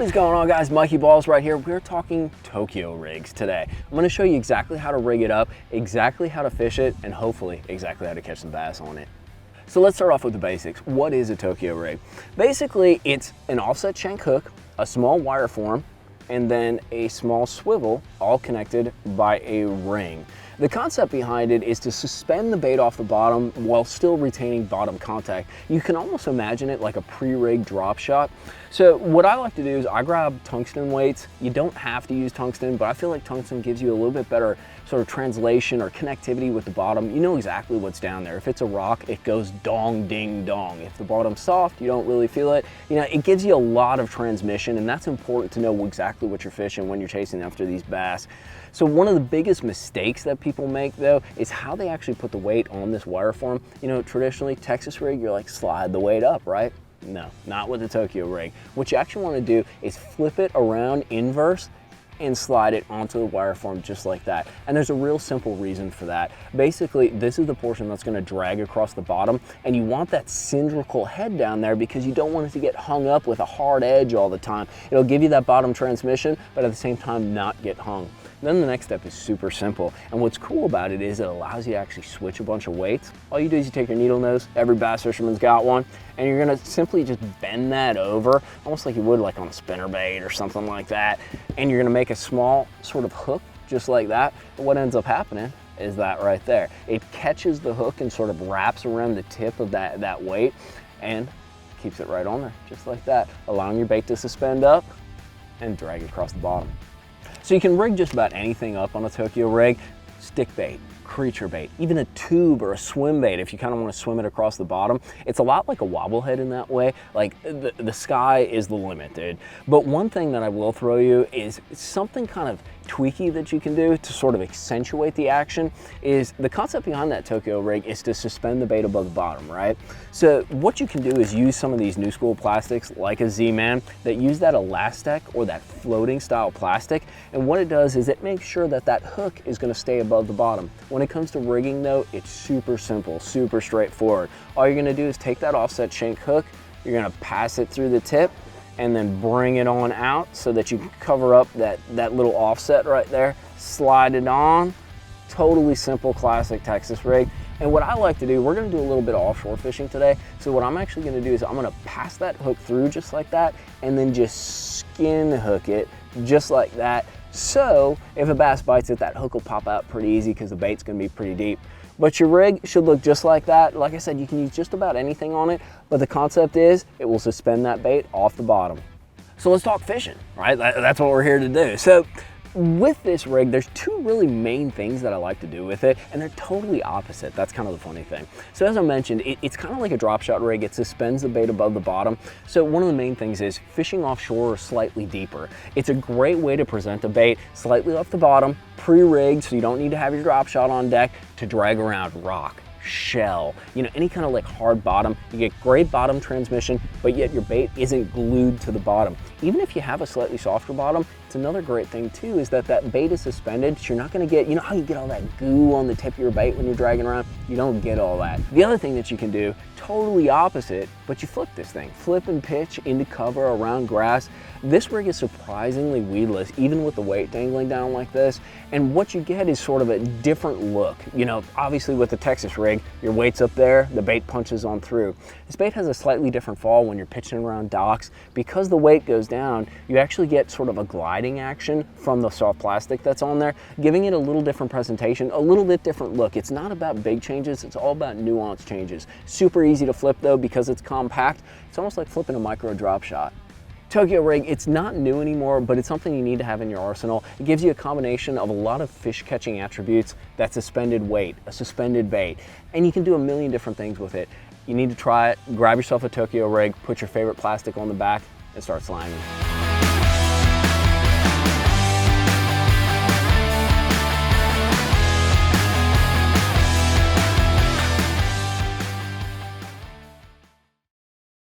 What is going on, guys? Mikey Balls right here. We're talking Tokyo rigs today. I'm going to show you exactly how to rig it up, exactly how to fish it, and hopefully exactly how to catch some bass on it. So let's start off with the basics. What is a Tokyo rig? Basically, it's an offset shank hook, a small wire form, and then a small swivel, all connected by a ring. The concept behind it is to suspend the bait off the bottom while still retaining bottom contact. You can almost imagine it like a pre-rigged drop shot. So what I like to do is I grab tungsten weights. You don't have to use tungsten, but I feel like tungsten gives you a little bit better sort of translation or connectivity with the bottom. You know exactly what's down there. If it's a rock, it goes dong, ding, dong. If the bottom's soft, you don't really feel it. You know, it gives you a lot of transmission, and that's important to know exactly what you're fishing when you're chasing after these bass. So one of the biggest mistakes that people make though is how they actually put the weight on this wire form. You know, traditionally Texas rig, you're like slide the weight up, right? No, not with the Tokyo rig. What you actually want to do is flip it around inverse and slide it onto the wire form just like that. And there's a real simple reason for that. Basically, this is the portion that's going to drag across the bottom, and you want that cylindrical head down there because you don't want it to get hung up with a hard edge all the time. It'll give you that bottom transmission, but at the same time not get hung. Then the next step is super simple. And what's cool about it is it allows you to actually switch a bunch of weights. All you do is you take your needle nose, every bass fisherman's got one, and you're gonna simply just bend that over, almost like you would like on a spinnerbait or something like that. And you're gonna make a small sort of hook just like that. But what ends up happening is that right there. It catches the hook and sort of wraps around the tip of that weight and keeps it right on there, just like that, allowing your bait to suspend up and drag across the bottom. So you can rig just about anything up on a Tokyo rig: stick bait, creature bait, even a tube or a swim bait if you kind of want to swim it across the bottom. It's a lot like a wobblehead in that way. Like the sky is the limit, dude. But one thing that I will throw you is something kind of tweaky that you can do to sort of accentuate the action. Is the concept behind that Tokyo rig is to suspend the bait above the bottom, right? So what you can do is use some of these new school plastics like a Z-Man that use that Elastec or that floating style plastic, and what it does is it makes sure that that hook is going to stay above the bottom. When it comes to rigging though, it's super simple, super straightforward. All you're going to do is take that offset shank hook, you're going to pass it through the tip, and then bring it on out so that you can cover up that little offset right there, slide it on. Totally simple, classic Texas rig. And what I like to do, we're gonna do a little bit of offshore fishing today. So what I'm actually gonna do is I'm gonna pass that hook through just like that and then just skin hook it just like that. So if a bass bites it, that hook will pop out pretty easy because the bait's gonna be pretty deep. But your rig should look just like that. Like I said, you can use just about anything on it, but the concept is it will suspend that bait off the bottom. So let's talk fishing, right? That's what we're here to do. So with this rig, there's two really main things that I like to do with it, and they're totally opposite. That's kind of the funny thing. So as I mentioned, it's kind of like a drop shot rig. It suspends the bait above the bottom. So one of the main things is fishing offshore or slightly deeper. It's a great way to present a bait slightly off the bottom, pre-rigged, so you don't need to have your drop shot on deck to drag around rock, shell, you know, any kind of like hard bottom. You get great bottom transmission, but yet your bait isn't glued to the bottom. Even if you have a slightly softer bottom, it's another great thing too is that bait is suspended, so you're not going to get, you know how you get all that goo on the tip of your bait when you're dragging around? You don't get all that. The other thing that you can do, totally opposite, but you flip this thing. Flip and pitch into cover around grass. This rig is surprisingly weedless, even with the weight dangling down like this. And what you get is sort of a different look. You know, obviously with the Texas rig, your weight's up there, the bait punches on through. This bait has a slightly different fall when you're pitching around docks. Because the weight goes down, you actually get sort of a gliding action from the soft plastic that's on there, giving it a little different presentation, a little bit different look. It's not about big changes, it's all about nuance changes. Super easy to flip though because it's compact. It's almost like flipping a micro drop shot. Tokyo rig, it's not new anymore, but it's something you need to have in your arsenal. It gives you a combination of a lot of fish catching attributes, that suspended weight, a suspended bait, and you can do a million different things with it. You need to try it, grab yourself a Tokyo rig, put your favorite plastic on the back, and start slanging.